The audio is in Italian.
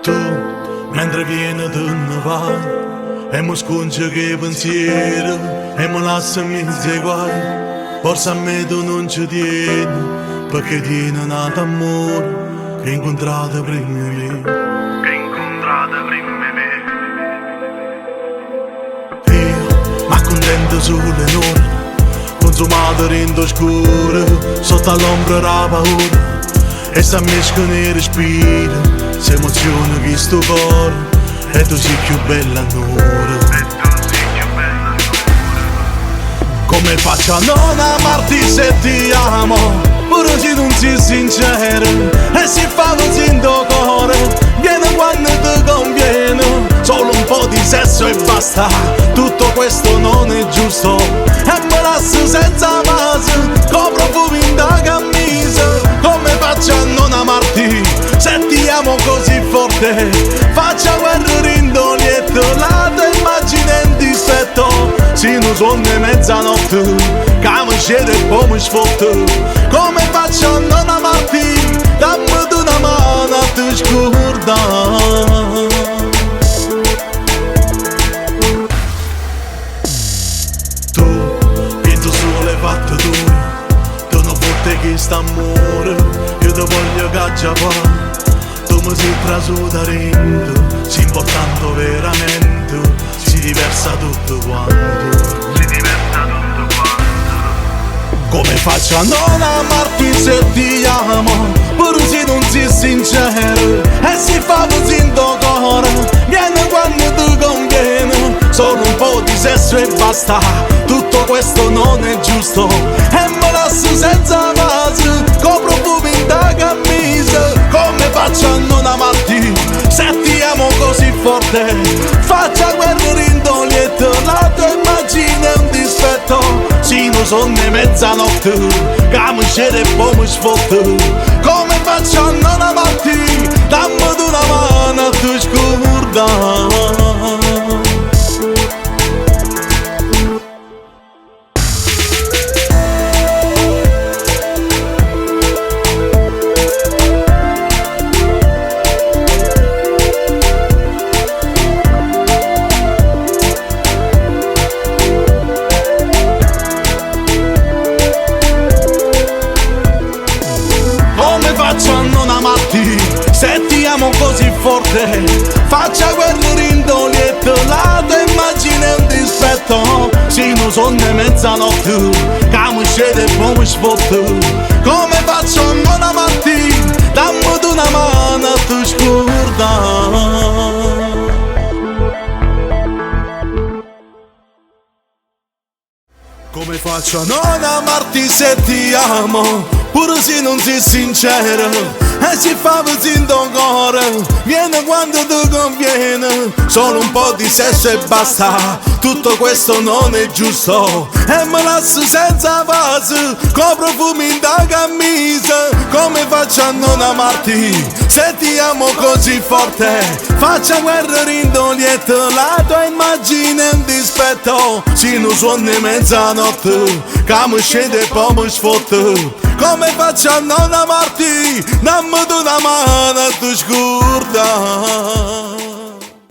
Tu, mentre vieni da vai, e mi sconci che pensiero, e mi lascia mezzo guai. Forse a me tu non ci tieni, perché tieni nato amore, che incontrate prima me. Io, ma contento sulle nuvole, consumato in scuro, sotto l'ombra la paura, e sta mescolando i respiri, si emoziona che sto cuore, e tu sei più bella ancora. Come faccio a non amarti se ti amo, pure se non sei sincero, e si fa così in tuo cuore, vieni quando ti conviene, solo un po' di sesso e basta, tutto questo non è giusto, e mi lascio senza base, con profumi in da camisa. Come faccio a non amarti se ti amo così forte, faccio guerra rindolietto, la tua immagine in difetto, se non sono mezzanotte, che mi scende e poi mi sfotte. Come faccio a non amarti, dammi una mano a te scordare. Tu, penso solo ai fatti tuoi, tu non fotte che st'amore, io ti voglio cacciare. Tu mi sei traso da rendo, sei importante veramente, si diversa tutto quanto. Come faccio a non amarti se ti amo, pure se non sei sincero, e si fa così in tuo cuore, vieni quando ti conviene, solo un po' di sesso e basta, tutto questo non è giusto, e mi lascio senza base, con profumi in da camisa. Come faccio a non amarti se ti amo così forte, faccia guerra rindolietto, la tua immagine è un dispetto, se non sono le mezzanotte, che mi scende e poi mi sfotte. Come faccio a non amarti, dammi una mano a te scordare. Faccio a non amarti se ti amo così forte, faccia guerra rindolietto, la tua immagine è un dispetto, se non sono le mezzanotte, che mi scende e poi mi sfotte. Come faccio a non amarti, dammi una mano a te scordare. Come faccio a non amarti se ti amo, pure se non sei sincero, e si fa così in tuo cuore, vieni quando ti conviene, solo un po' di sesso e basta, tutto questo non è giusto, e mi lascio senza base, con profumi in da camisa. Come faccio a non amarti se ti amo così forte, faccia guerra rindolietto, la tua immagine è un dispetto, se non suona mezzanotte, che mi scende e poi mi sfotte. Come faccio a non amarti, dammi una mano a te scordare.